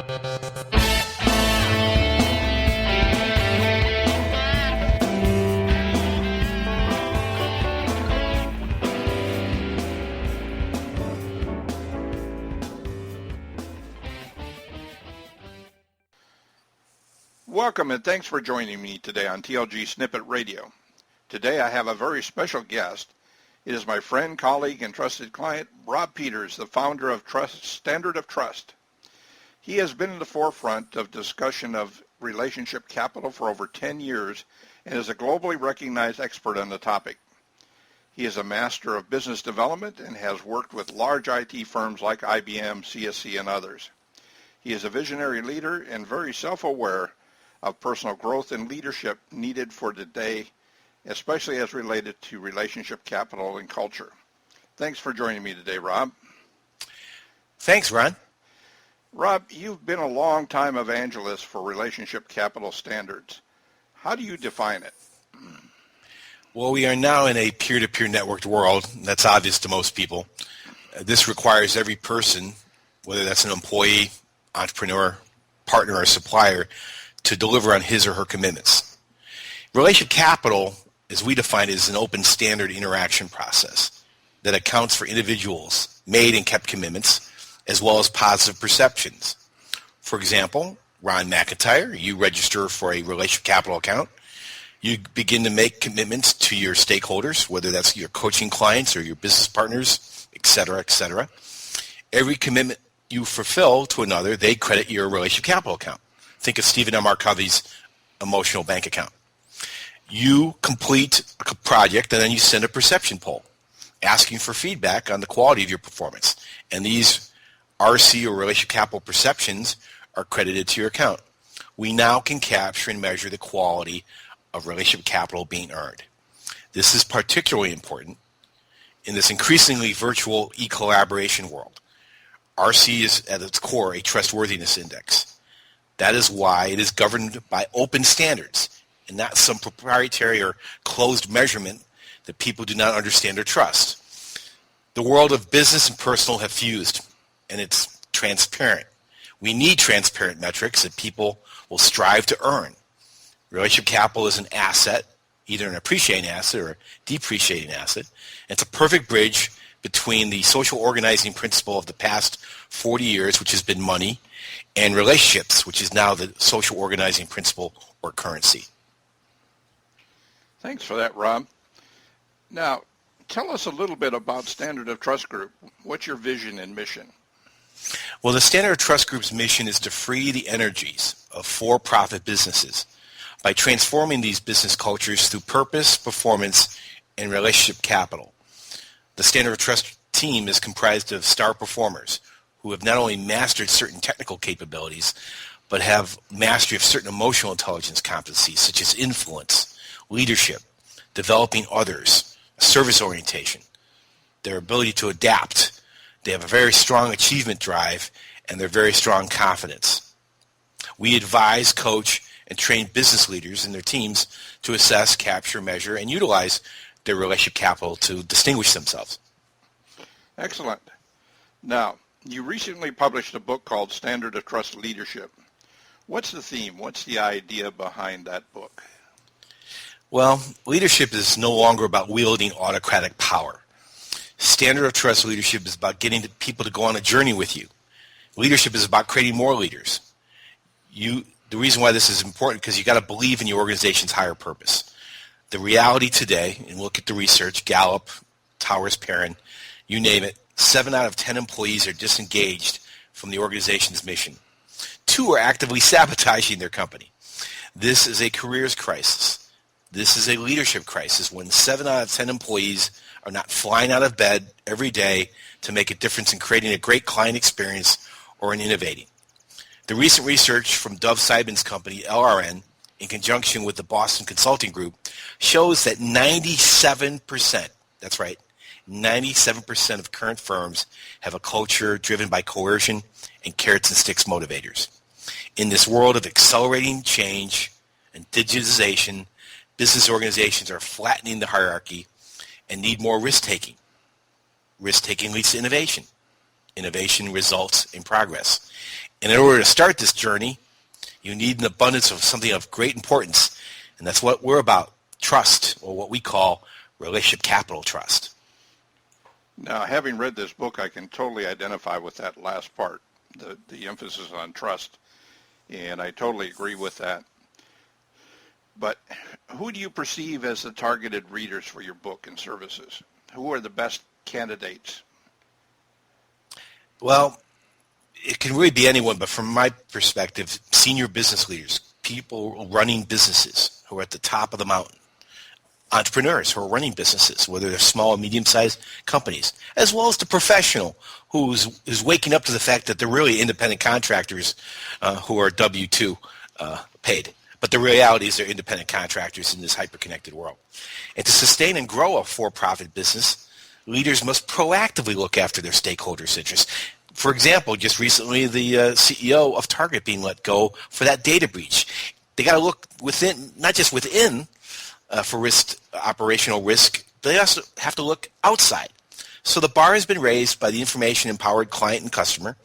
Welcome and thanks for joining me today on TLG Snippet Radio. Today I have a very special guest. It is my friend, colleague, and trusted client, Rob Peters, the founder of Standard of Trust. He has been in the forefront of discussion of relationship capital for over 10 years and is a globally recognized expert on the topic. He is a master of business development and has worked with large IT firms like IBM, CSC, and others. He is a visionary leader and very self-aware of personal growth and leadership needed for today, especially as related to relationship capital and culture. Thanks for joining me today, Rob. Thanks, Ron. Rob, you've been a long-time evangelist for relationship capital standards. How do you define it? Well, we are now in a peer-to-peer networked world. That's obvious to most people. This requires every person, whether that's an employee, entrepreneur, partner, or supplier, to deliver on his or her commitments. Relationship capital, as we define it, is an open standard interaction process that accounts for individuals' made and kept commitments, as well as positive perceptions. For example, Ron McIntyre, you register for a relationship capital account. You begin to make commitments to your stakeholders, whether that's your coaching clients or your business partners, et cetera, et cetera. Every commitment you fulfill to another, they credit your relationship capital account. Think of Stephen M. R. Covey's emotional bank account. You complete a project and then you send a perception poll asking for feedback on the quality of your performance. And these RC or relationship capital perceptions are credited to your account. We now can capture and measure the quality of relationship capital being earned. This is particularly important in this increasingly virtual e-collaboration world. RC is at its core a trustworthiness index. That is why it is governed by open standards and not some proprietary or closed measurement that people do not understand or trust. The world of business and personal have fused, and it's transparent. We need transparent metrics that people will strive to earn. Relationship capital is an asset, either an appreciating asset or a depreciating asset. And it's a perfect bridge between the social organizing principle of the past 40 years, which has been money, and relationships, which is now the social organizing principle or currency. Thanks for that, Rob. Now, tell us a little bit about Standard of Trust Group. What's your vision and mission? Well, the Standard of Trust Group's mission is to free the energies of for-profit businesses by transforming these business cultures through purpose, performance, and relationship capital. The Standard of Trust team is comprised of star performers who have not only mastered certain technical capabilities, but have mastery of certain emotional intelligence competencies, such as influence, leadership, developing others, service orientation, their ability to adapt. They have a very strong achievement drive, and they're very strong confidence. We advise, coach, and train business leaders and their teams to assess, capture, measure, and utilize their relationship capital to distinguish themselves. Excellent. Now, you recently published a book called Standard of Trust Leadership. What's the theme? What's the idea behind that book? Well, leadership is no longer about wielding autocratic power. Standard of Trust leadership is about getting people to go on a journey with you. Leadership is about creating more leaders. The reason why this is important because you got to believe in your organization's higher purpose. The reality today, and look at the research, Gallup, Towers Perrin, you name it, 7 out of 10 employees are disengaged from the organization's mission. 2 are actively sabotaging their company. This is a careers crisis. This is a leadership crisis when 7 out of 10 employees are not flying out of bed every day to make a difference in creating a great client experience or in innovating. The recent research from Dov Seibin's company, LRN, in conjunction with the Boston Consulting Group, shows that 97%, that's right, 97% of current firms have a culture driven by coercion and carrots and sticks motivators. In this world of accelerating change and digitization, business organizations are flattening the hierarchy and need more risk-taking. Risk-taking leads to innovation. Innovation results in progress. And in order to start this journey, you need an abundance of something of great importance, and that's what we're about, trust, or what we call relationship capital trust. Now, having read this book, I can totally identify with that last part, the emphasis on trust, and I totally agree with that. But who do you perceive as the targeted readers for your book and services? Who are the best candidates? Well, it can really be anyone, but from my perspective, senior business leaders, people running businesses who are at the top of the mountain, entrepreneurs who are running businesses, whether they're small or medium-sized companies, as well as the professional who's waking up to the fact that they're really independent contractors who are W-2 paid. But the reality is they're independent contractors in this hyper-connected world. And to sustain and grow a for-profit business, leaders must proactively look after their stakeholders' interests. For example, just recently, the CEO of Target being let go for that data breach. They got to look within, not just within for risk, operational risk, but they also have to look outside. So the bar has been raised by the information-empowered client and customer,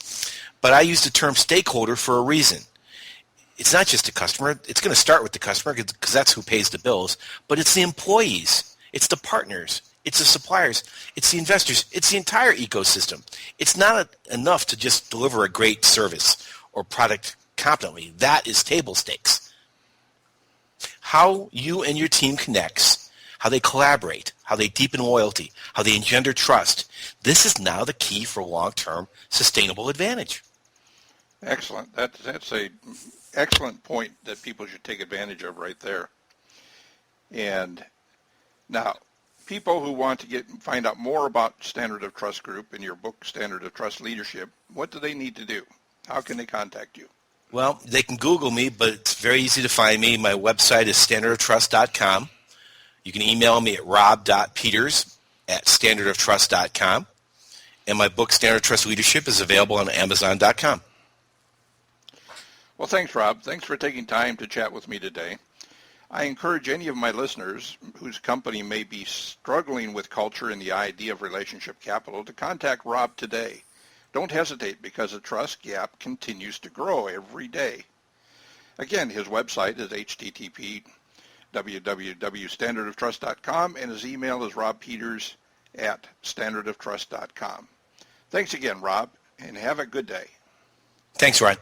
but I use the term stakeholder for a reason. It's not just the customer. It's going to start with the customer because that's who pays the bills, but it's the employees. It's the partners. It's the suppliers. It's the investors. It's the entire ecosystem. It's not enough to just deliver a great service or product competently. That is table stakes. How you and your team connects, how they collaborate, how they deepen loyalty, how they engender trust, this is now the key for long-term sustainable advantage. Excellent. That's a excellent point that people should take advantage of right there. And now, people who want to find out more about Standard of Trust Group and your book, Standard of Trust Leadership, what do they need to do? How can they contact you? Well, they can Google me, but it's very easy to find me. My website is standardoftrust.com. You can email me at rob.peters@standardoftrust.com. And my book, Standard of Trust Leadership, is available on amazon.com. Well, thanks, Rob. Thanks for taking time to chat with me today. I encourage any of my listeners whose company may be struggling with culture and the idea of relationship capital to contact Rob today. Don't hesitate because the trust gap continues to grow every day. Again, his website is http://www.standardoftrust.com and his email is robpeters@standardoftrust.com. Thanks again, Rob, and have a good day. Thanks, Ryan.